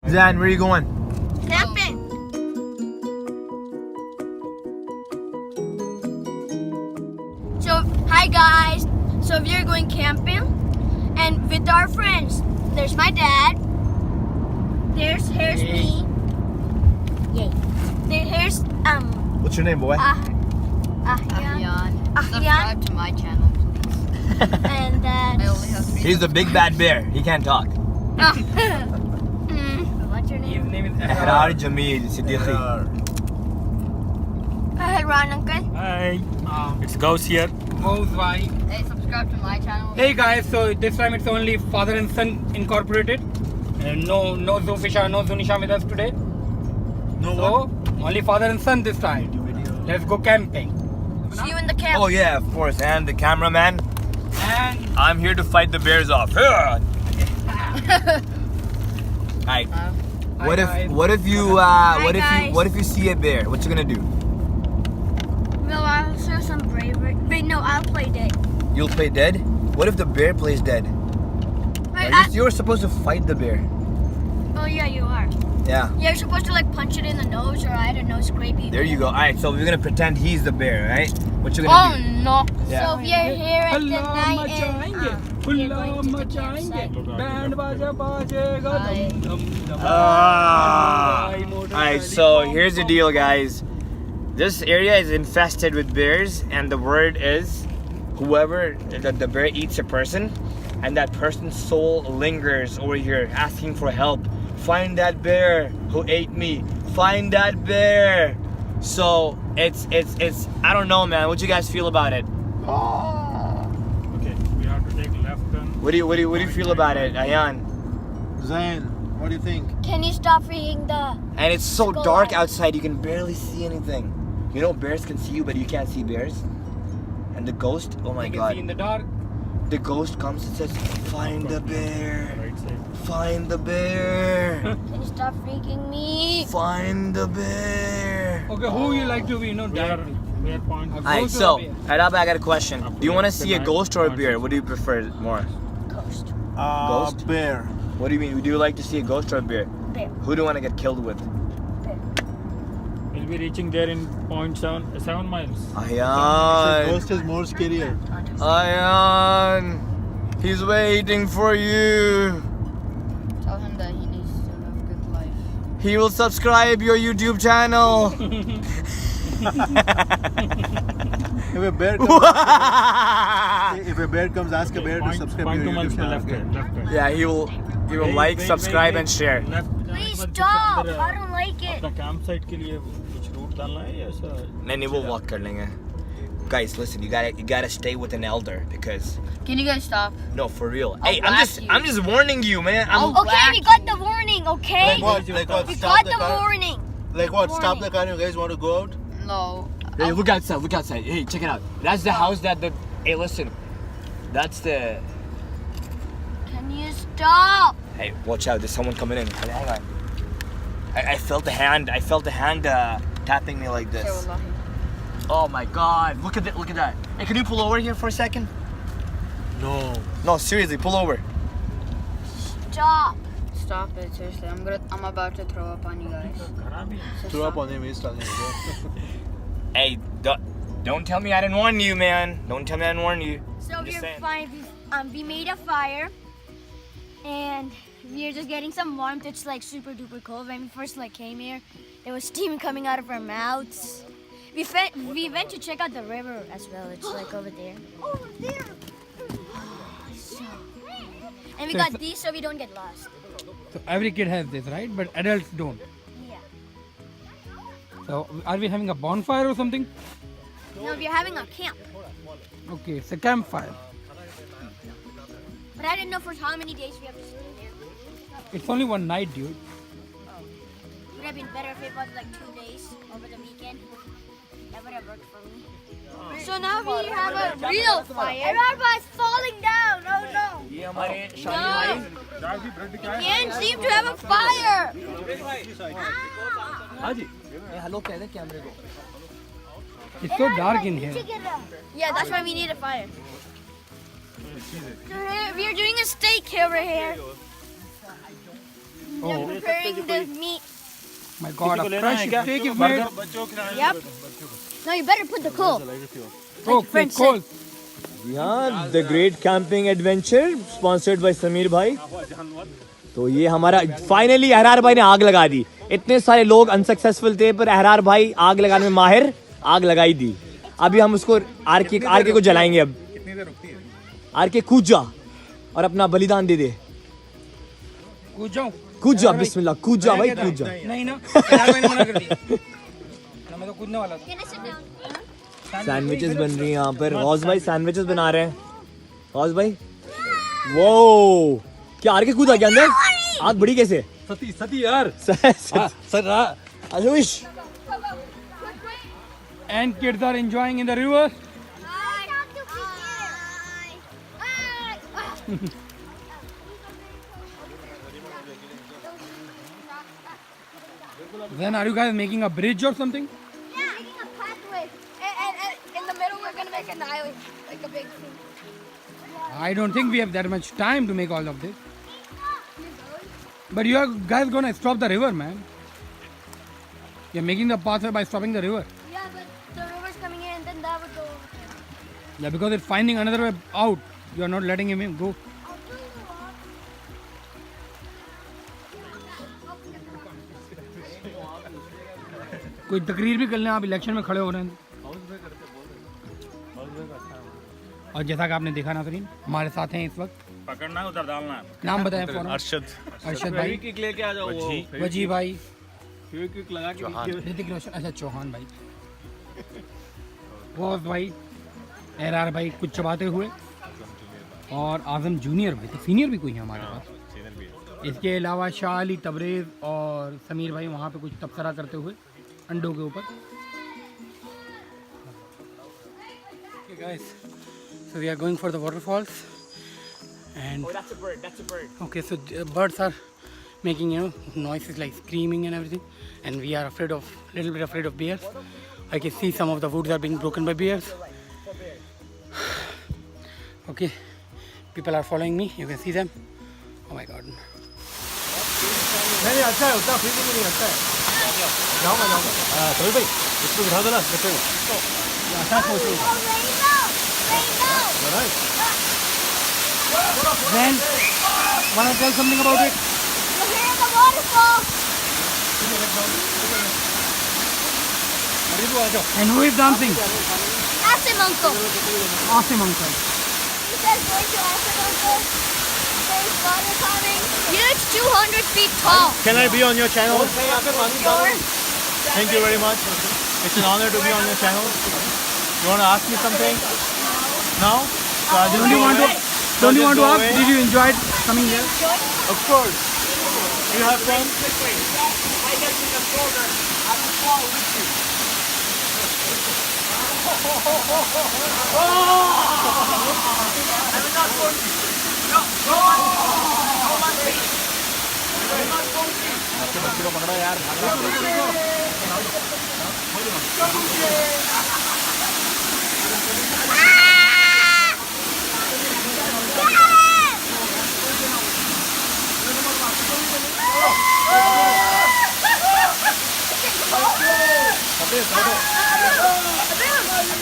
Zan, where are you going? Camping. So, hi guys. So we are going camping, and with our friends. There's my dad. Here's me. Yay. Here's What's your name, boy? Ahyan. Subscribe to my channel, please. And then I only have 3. He's the big bad bear. He can't talk. what's your name? His name is Ihrar Jameel Siddiqui. Hi, Ron, uncle. Hi, it's Gauss here. Gauss wife. Hey, subscribe to my channel. Hey guys, so this time it's only father and son incorporated. And no Zufisha, no Zunisha with us today. So, only father and son this time. Let's go camping. See you in the camp. Oh yeah, of course. And the cameraman. And I'm here to fight the bears off. Alright. What if you see a bear? What you gonna do? Well, I'll show some bravery. Wait, no, I'll play dead. You'll play dead? What if the bear plays dead? Wait, You're supposed to fight the bear. oh yeah, you are. Yeah. Yeah, you're supposed to like punch it in the nose, or I don't know, scrape it. There you go. Alright, so we're gonna pretend he's the bear, right? What you gonna do? no. Yeah. So we are here at the night Alright, so here's the deal, guys. This area is infested with bears, and the word is whoever the bear eats a person, and that person's soul lingers over here asking for help. Find that bear who ate me. Find that bear. So it's I don't know, man. What do you guys feel about it? Okay, we have to take left turn. What do you feel about it, Ayan? Zain, what do you think? Can you stop reading the? And it's so Go dark ahead. outside, you can barely see anything. You know, bears can see you, but you can't see bears. And the ghost, oh my you can god. see in the dark. The ghost comes and says, find the bear. Right side. Find the bear. Can you stop freaking me? Find the bear. Okay, who you like to be? We are point. Alright, so, Arab, I got a question. Do you want to see a ghost or a bear? What do you prefer more? Ghost. Ghost? Bear. What do you mean? Do you like to see a ghost or a bear? Bear. Who do you want to get killed with? We'll be reaching there in 7 miles. Ayan. Ghost is more scarier. Ayan. He's waiting for you. Tell him that he needs to live a good life. He will subscribe your YouTube channel. If a bear comes, ask a bear to subscribe Point to 2 your miles YouTube to channel. left Okay? turn. Left turn. Yeah, he will like, subscribe and share. Please stop. I don't like it. अपना campsite के लिए कुछ route डालना है या ऐसा? नहीं वो walk कर लेंगे. Guys, listen, you gotta stay with an elder because Can you guys stop? no, for real. I'll Hey, whack you. I'm just warning you, man. Okay, we got the warning. Okay. Like what? Like what? We Stop got the the car. warning. Like what? Stop the car. You guys want to go out? No. Hey, look outside. Look outside. Hey, check it out. That's the house that the. Hey, listen. That's the. Can you stop? Hey, watch out! There's someone coming in. Hang on. I felt the hand. I felt the hand tapping me like Say this. wallahi. Oh my God! Look at that! Look at that! Hey, can you pull over here for a second? No. No, seriously, pull over. Stop. Stop it, seriously. I'm about to throw up on you guys. So Throw up stop. on him. He's telling you. Hey, don't tell me I didn't warn you, man. Don't tell me I didn't warn you. So I'm just we're saying. fine. We made a fire, and we're just getting some warmth. It's like super duper cold. When we first like came here, there was steam coming out of our mouths. We went to check out the river as well. It's like over there. Over there. And we So got it's- these so we don't get lost. So every kid has this, right? But adults don't. Yeah. So are we having a bonfire or something? No, we're having a camp. Okay, it's a campfire. But I didn't know for how many days we have to stay there. It's only one night, dude. Would have been better if it was like 2 days over the weekend. That would have worked for me. So now we have a real fire. Everybody's falling down. Oh no. No. We can't seem to have a fire. It's so dark in here. Yeah, that's why we need a fire. So we are doing a steak over here. They're preparing the meat. My God, a fresh steak is made. Yep. No, you better put the coal. Oh, friend cool. यहाँ the great camping adventure sponsored by Sameer भाई। तो ये हमारा finally Ahrar भाई ने आग लगा दी। इतने सारे लोग अनसक्सेसफुल थे पर अहरार भाई आग लगाने में माहिर, आग लगाई दी। अभी हम उसको आर के को जलाएंगे। अब आर के कूद जा और अपना बलिदान दे दे। कूद जाऊं? कूद जा, बिस्मिल्लाह कूद जा भाई, कूद जा। नहीं ना, यार मैंने मना कर दिया ना, मैं तो कूदने वाला था। सैंडविचेस बन रही हैं यहाँ पर। गौस भाई सैंडविचेस बना रहे हैं। गौस भाई वो क्या आर के कूदा क्या अंदर? आग बड़ी कैसे? सती यार। Sir Ayush And kids are enjoying in the river. Then are you guys making a bridge or something? Yeah, making a pathway. And in the middle, we're gonna make an island, like a big thing. I don't think we have that much time to make all of this. But you are guys gonna stop the river, man. You're making the pathway by stopping the river. Yeah, but the river's coming in, and then that would go over there. Yeah, because it's finding another way out. You are not letting him go. कोई तकरीर भी कर लें, आप election में खड़े हो रहे हैं। और जैसा कि आपने देखा नाज़रीन, हमारे साथ हैं इस वक्त, पकड़ना है उधर डालना है। नाम बताएं फौरन। अरशद भाई, किक लेके आ जाओ। वजी भाई, किक लगा के ऋतिक रोशन, अच्छा चौहान भाई, गौस भाई, एरार भाई कुछ चबाते हुए, और आजम जूनियर भाई, तो सीनियर भी कोई है हमारे पास। इसके अलावा शाह अली तबरेज़ और समीर भाई वहाँ पे कुछ तबसरा करते हुए अंडों के ऊपर। Okay guys, so we are going for the waterfalls and that's a bird, that's a bird. okay, so birds are making, you know, noises like screaming and everything, and we are little bit afraid of bears. I can see some of the woods are being broken by bears. Okay, people are following me, you can see them. Oh my god. नहीं अच्छा है, उतना feeling नहीं अच्छा है। जाऊँगा। सभी भाई इसको उठा दो ना, देखो। अच्छा सोच रही हूँ। Then, wanna tell something about it? We're here at the waterfall. And who is dancing? Asim uncle. Awesome uncle. He says going to Asim uncle. There's water coming. He looks 200 feet tall. Can I be on your channel? Sure. Thank you very much. It's an honor to be on your channel. You want to ask me something? No? So I Don't you want to ask? Did you enjoy coming here? Of course. You have fun?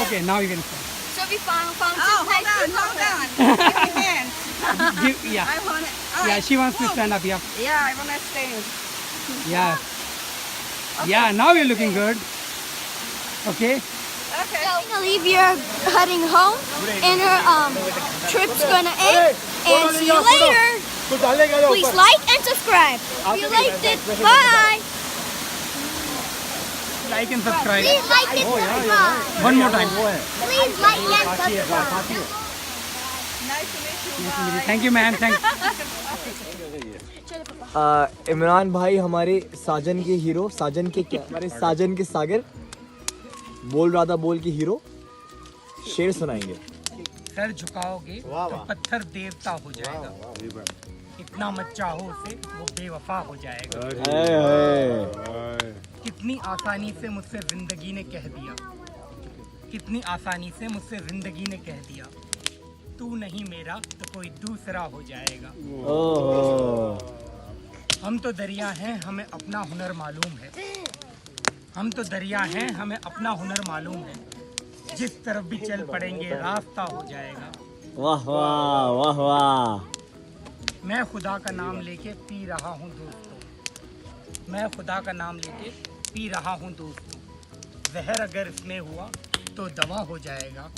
Okay, now you can start. So we found some Hold nice on. Yeah, I want it. yeah, she wants to stand up. Yeah, Yeah, I want to stand. yeah, yeah. Now you're looking good. Okay. Okay. Finally, we are heading home, and our trip's gonna end. And see you later. Please like and subscribe. If you liked it, bye. Like and subscribe. Please like and subscribe. One more time. Please like and subscribe. Nice to meet you. Bye. Thank you, man. Thank. Imran भाई हमारे साजन के hero, साजन के क्या, हमारे साजन के सागर, बोल राधा बोल के हीरो शेर सुनाएंगे। सर झुकाओगे तो पत्थर देवता हो जाएगा, इतना मत चाहो उसे वो बेवफा हो जाएगा। कितनी आसानी से मुझसे जिंदगी ने कह दिया, कितनी आसानी से मुझसे जिंदगी ने कह दिया, तू नहीं मेरा तो कोई दूसरा हो जाएगा। हम तो दरिया हैं, हमें अपना हुनर मालूम है। हम तो दरिया हैं, हमें अपना हुनर मालूम है। जिस तरफ भी चल पड़ेंगे रास्ता हो जाएगा। वाह वाह वाह वाह। मैं खुदा का नाम लेके पी रहा हूँ दोस्तों। मैं खुदा का नाम लेके पी रहा हूँ दोस्तों। जहर अगर इसमें हुआ तो दवा हो जाएगा।